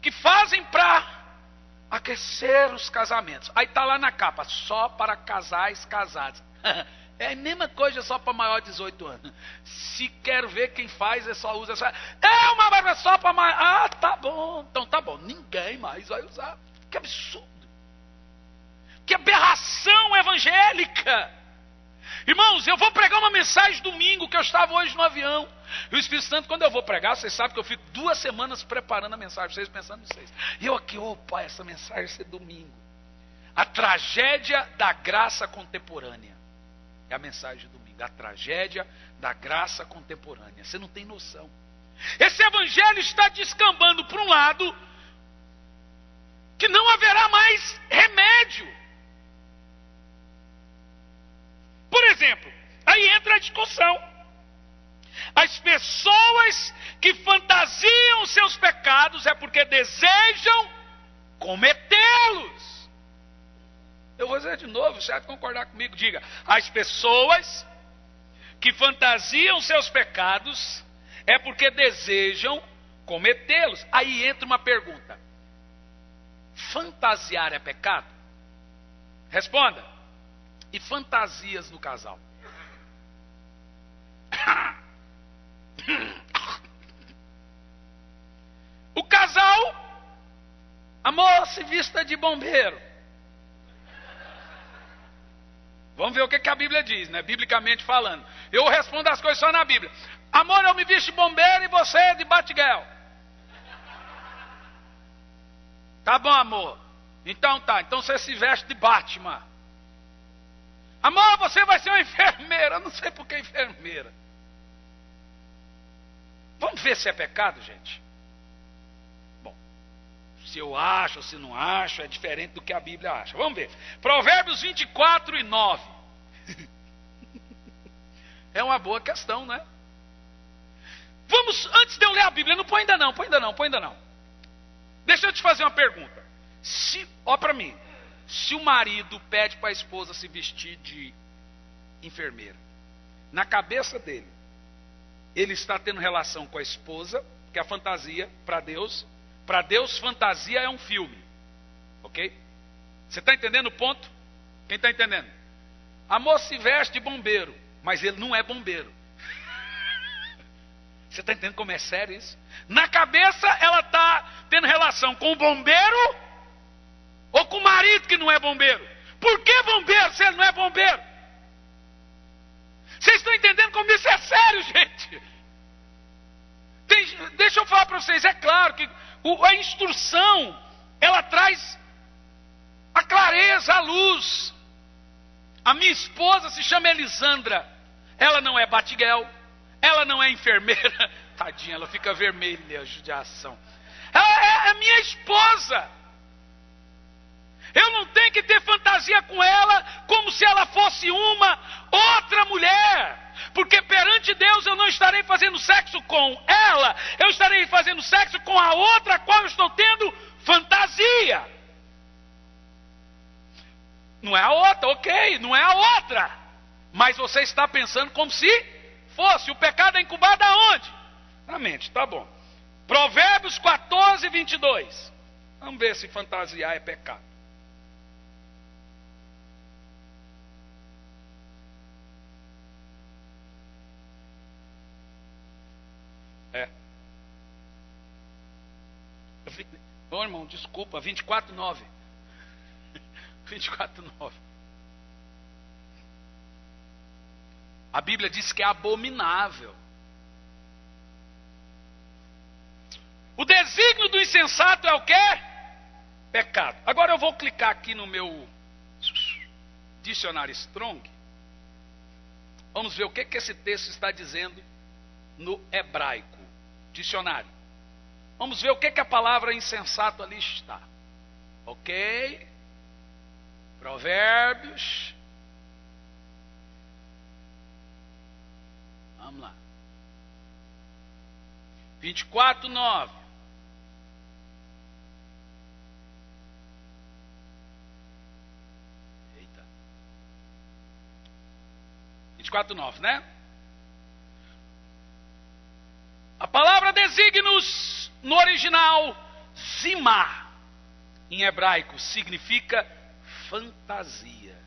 Que fazem para aquecer os casamentos. Aí está lá na capa. Só para casais casados. É a mesma coisa só para maior de 18 anos. Se quer ver quem faz, é só usa. É uma barba só para maior. Tá bom. Então tá bom. Ninguém mais vai usar. Que absurdo. Que aberração evangélica. Irmãos, eu vou pregar uma mensagem domingo, que eu estava hoje no avião. E o Espírito Santo, quando eu vou pregar, vocês sabem que eu fico 2 semanas preparando a mensagem, vocês pensando em vocês. E eu aqui, pai, essa mensagem vai ser domingo. A tragédia da graça contemporânea. É a mensagem de domingo. A tragédia da graça contemporânea. Você não tem noção. Esse evangelho está descambando para um lado que não haverá mais remédio. Por exemplo, aí entra a discussão. As pessoas que fantasiam seus pecados é porque desejam cometê-los. Eu vou dizer de novo, você há de concordar comigo. Diga, as pessoas que fantasiam seus pecados é porque desejam cometê-los. Aí entra uma pergunta. Fantasiar é pecado? Responda. E fantasias no casal? O casal, amor, se vista de bombeiro. Vamos ver o que a Bíblia diz, né? Biblicamente falando. Eu respondo as coisas só na Bíblia. Amor, eu me visto de bombeiro e você é de Batiguel. Tá bom, amor. Então tá. Então você se veste de Batman. Amor, você vai ser uma enfermeira. Eu não sei por que enfermeira. Vamos ver se é pecado, gente? Bom, se eu acho ou se não acho, é diferente do que a Bíblia acha. Vamos ver. Provérbios 24 e 9. É uma boa questão, né? Vamos, antes de eu ler a Bíblia, não põe ainda não. Deixa eu te fazer uma pergunta. Ó para mim. Se o marido pede para a esposa se vestir de enfermeira, na cabeça dele, ele está tendo relação com a esposa, que é a fantasia, para Deus, fantasia é um filme. Ok? Você está entendendo o ponto? Quem está entendendo? A moça se veste de bombeiro, mas ele não é bombeiro. Você está entendendo como é sério isso? Na cabeça ela está tendo relação com o bombeiro ou com o marido que não é bombeiro. Por que bombeiro se ele não é bombeiro? Vocês estão entendendo como isso é sério, gente? Deixa eu falar para vocês, é claro que a instrução, ela traz a clareza, a luz. A minha esposa se chama Elisandra. Ela não é Batiguel. Ela não é enfermeira. Tadinha, ela fica vermelha, judiação. Ela é a minha esposa. Eu não tenho que ter fantasia com ela como se ela fosse uma outra mulher. Porque perante Deus eu não estarei fazendo sexo com ela, eu estarei fazendo sexo com a outra a qual eu estou tendo fantasia. Não é a outra, ok, não é a outra. Mas você está pensando como se fosse. O pecado é incubado aonde? Na mente, tá bom. Provérbios 14, 22. Vamos ver se fantasiar é pecado. É. Ô irmão, desculpa, 24, 9. 24, 9. A Bíblia diz que é abominável. O desígnio do insensato é o quê? Pecado. Agora eu vou clicar aqui no meu dicionário Strong. Vamos ver o que esse texto está dizendo no hebraico. Dicionário. Vamos ver o que a palavra insensato ali está. Ok? Provérbios. Vamos lá. 24, 9. Eita. 24, 9, né? A palavra desígnios no original, zimá, em hebraico, significa fantasia.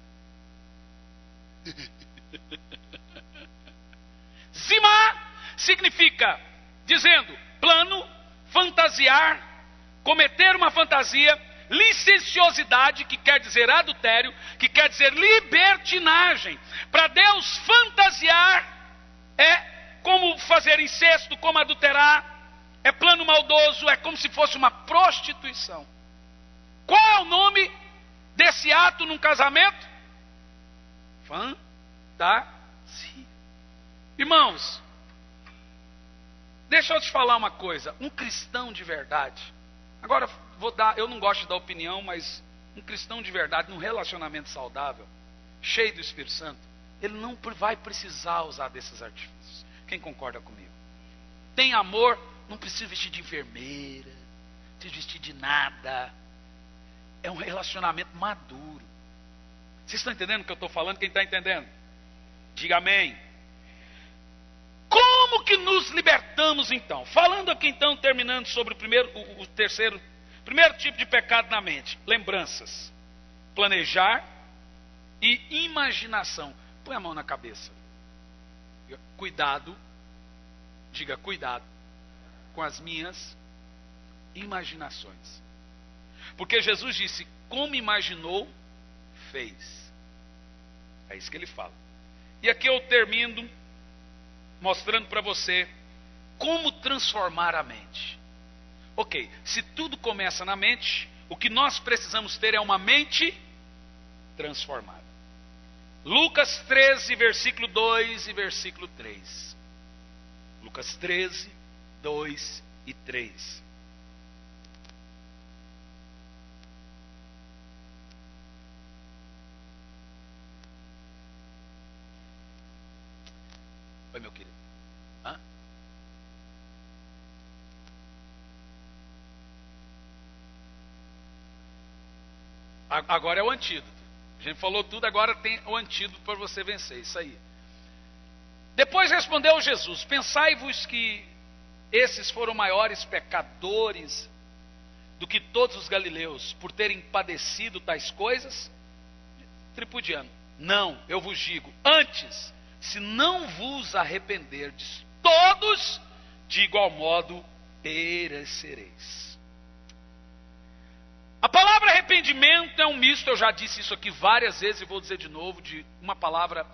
Zimá significa, dizendo, plano, fantasiar, cometer uma fantasia, licenciosidade, que quer dizer adultério, que quer dizer libertinagem. Para Deus, fantasiar é como fazer incesto, como adulterar, é plano maldoso, é como se fosse uma prostituição. Qual é o nome desse ato num casamento? Fantasia. Irmãos, deixa eu te falar uma coisa. Um cristão de verdade, agora eu não gosto de dar opinião, mas um cristão de verdade, num relacionamento saudável, cheio do Espírito Santo, ele não vai precisar usar desses artifícios. Quem concorda comigo? Tem amor, não precisa vestir de enfermeira, não precisa vestir de nada. É um relacionamento maduro. Vocês estão entendendo o que eu estou falando? Quem está entendendo? Diga amém. Como que nos libertamos então? Falando aqui então, terminando sobre o primeiro tipo de pecado na mente. Lembranças, planejar e imaginação. Põe a mão na cabeça. Cuidado, diga cuidado com as minhas imaginações. Porque Jesus disse, como imaginou, fez. É isso que ele fala. E aqui eu termino mostrando para você como transformar a mente. Ok, se tudo começa na mente, o que nós precisamos ter é uma mente transformada. Lucas 13, versículo 2 e versículo 3. Lucas 13, 2 e 3. Oi, meu querido. Hã? Agora é o antídoto. A gente falou tudo, agora tem o antídoto para você vencer. Isso aí. Depois respondeu Jesus: pensai-vos que esses foram maiores pecadores do que todos os galileus, por terem padecido tais coisas? Tripudiano: não, eu vos digo, antes, se não vos arrependerdes, todos de igual modo perecereis. A palavra arrependimento é um misto, eu já disse isso aqui várias vezes e vou dizer de novo, de uma palavra,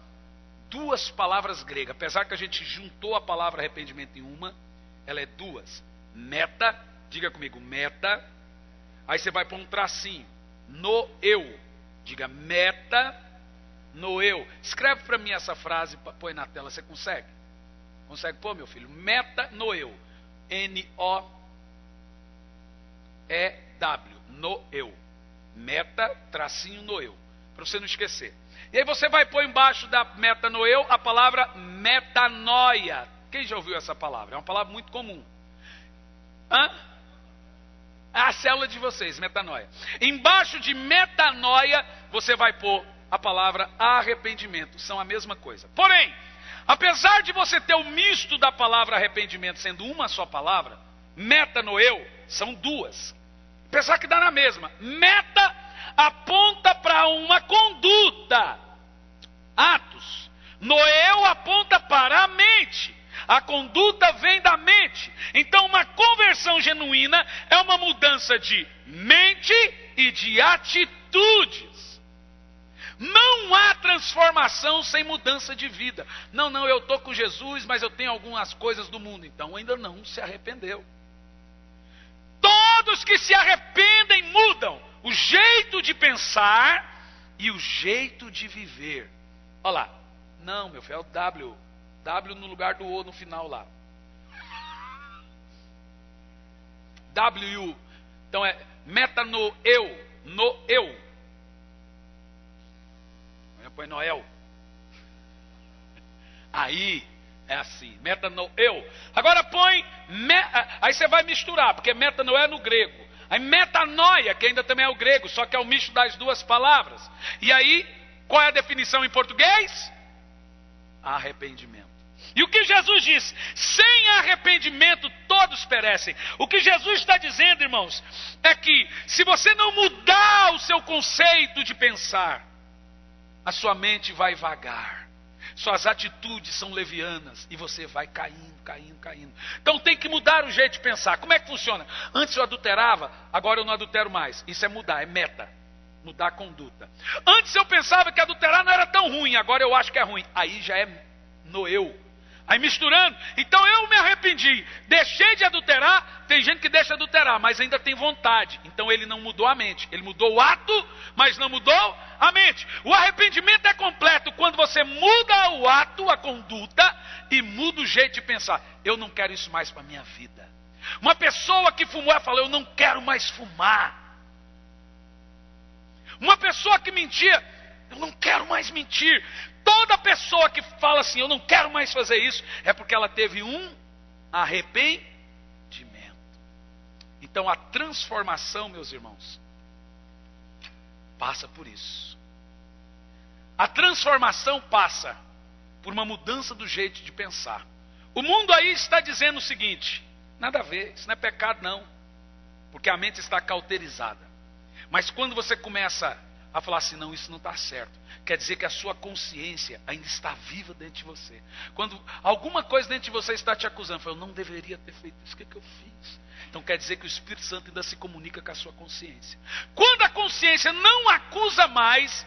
duas palavras gregas. Apesar que a gente juntou a palavra arrependimento em uma, ela é duas. Meta, diga comigo, meta. Aí você vai pôr um tracinho. No eu. Diga meta, no eu. Escreve para mim essa frase, põe na tela, você consegue? Consegue pôr, meu filho? Meta, no eu. N-O-E-W. No eu. Meta, tracinho, noeu. Para você não esquecer. E aí você vai pôr embaixo da metanoeu a palavra metanoia. Quem já ouviu essa palavra? É uma palavra muito comum. A célula de vocês, metanoia. Embaixo de metanoia, você vai pôr a palavra arrependimento. São a mesma coisa. Porém, apesar de você ter o misto da palavra arrependimento sendo uma só palavra, metanoeu são duas. Apesar que dá na mesma. Meta aponta para uma conduta. Atos. Noeu aponta para a mente. A conduta vem da mente. Então uma conversão genuína é uma mudança de mente e de atitudes. Não há transformação sem mudança de vida. Não, eu estou com Jesus, mas eu tenho algumas coisas do mundo. Então ainda não se arrependeu. Todos que se arrependem mudam o jeito de pensar e o jeito de viver. Olha lá. Não, meu filho, é o W. W no lugar do O no final lá. W. Então é metanoeu. Noeu. Põe Noel. Aí é assim. Metanoeu. Agora põe. Aí você vai misturar, porque metanoeu é no grego. Aí metanoia, que ainda também é o grego, só que é o misto das duas palavras. E aí, qual é a definição em português? Arrependimento. E o que Jesus diz? Sem arrependimento todos perecem. O que Jesus está dizendo, irmãos, é que se você não mudar o seu conceito de pensar, a sua mente vai vagar. Suas atitudes são levianas e você vai caindo. Então tem que mudar o jeito de pensar. Como é que funciona? Antes eu adulterava, agora eu não adultero mais. Isso é mudar, é meta. Mudar a conduta. Antes eu pensava que adulterar não era tão ruim, agora eu acho que é ruim. Aí já é noeu. Aí misturando, então eu me arrependi, deixei de adulterar. Tem gente que deixa de adulterar, mas ainda tem vontade. Então ele não mudou a mente, ele mudou o ato, mas não mudou a mente. O arrependimento é completo quando você muda o ato, a conduta, e muda o jeito de pensar. Eu não quero isso mais para a minha vida. Uma pessoa que fumou, ela falou, eu não quero mais fumar. Uma pessoa que mentia, eu não quero mais mentir. Toda pessoa que fala assim, eu não quero mais fazer isso, é porque ela teve um arrependimento. Então a transformação, meus irmãos, passa por isso. A transformação passa por uma mudança do jeito de pensar. O mundo aí está dizendo o seguinte, nada a ver, isso não é pecado não, porque a mente está cauterizada. Mas quando você começa a falar assim, não, isso não está certo, quer dizer que a sua consciência ainda está viva dentro de você. Quando alguma coisa dentro de você está te acusando, eu não deveria ter feito isso, o que eu fiz? Então quer dizer que o Espírito Santo ainda se comunica com a sua consciência. Quando a consciência não acusa mais,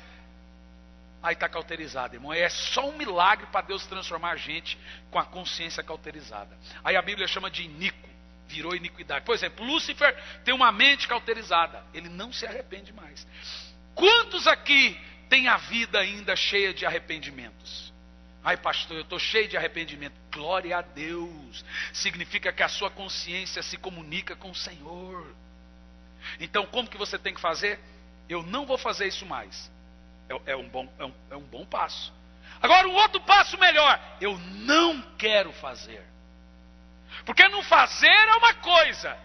aí está cauterizada, irmão. É só um milagre para Deus transformar a gente com a consciência cauterizada. Aí a Bíblia chama de iníquo, virou iniquidade. Por exemplo, Lúcifer tem uma mente cauterizada, ele não se arrepende mais. Quantos aqui têm a vida ainda cheia de arrependimentos? Ai pastor, eu estou cheio de arrependimento. Glória a Deus. Significa que a sua consciência se comunica com o Senhor. Então como que você tem que fazer? Eu não vou fazer isso mais. É um bom passo. Agora um outro passo melhor. Eu não quero fazer. Porque não fazer é uma coisa,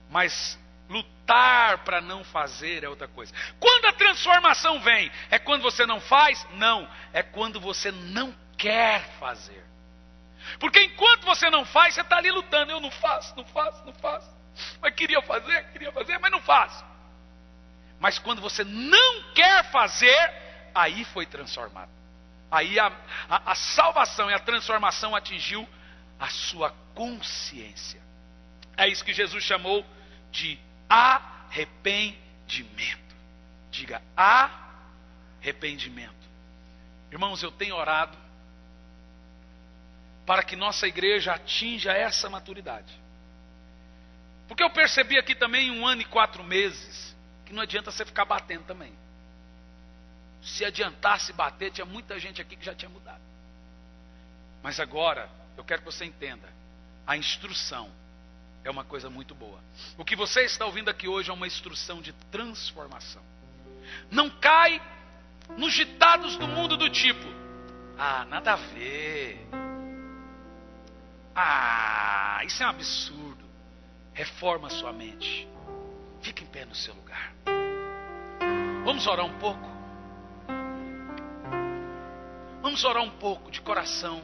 mas lutar para não fazer é outra coisa. Quando a transformação vem, é quando você não faz? Não, é quando você não quer fazer. Porque enquanto você não faz, você está ali lutando. Eu não faço. Mas queria fazer, mas não faço. Mas quando você não quer fazer, aí foi transformado. Aí a salvação e a transformação atingiu a sua consciência. É isso que Jesus chamou de arrependimento. Diga, arrependimento. Irmãos, eu tenho orado para que nossa igreja atinja essa maturidade. Porque eu percebi aqui também 1 ano e 4 meses que não adianta você ficar batendo também. Se adiantasse bater, tinha muita gente aqui que já tinha mudado. Mas agora, eu quero que você entenda, a instrução é uma coisa muito boa. O que você está ouvindo aqui hoje é uma instrução de transformação. Não cai nos ditados do mundo do tipo: ah, nada a ver. Ah, isso é um absurdo. Reforma sua mente. Fica em pé no seu lugar. Vamos orar um pouco? Vamos orar um pouco de coração.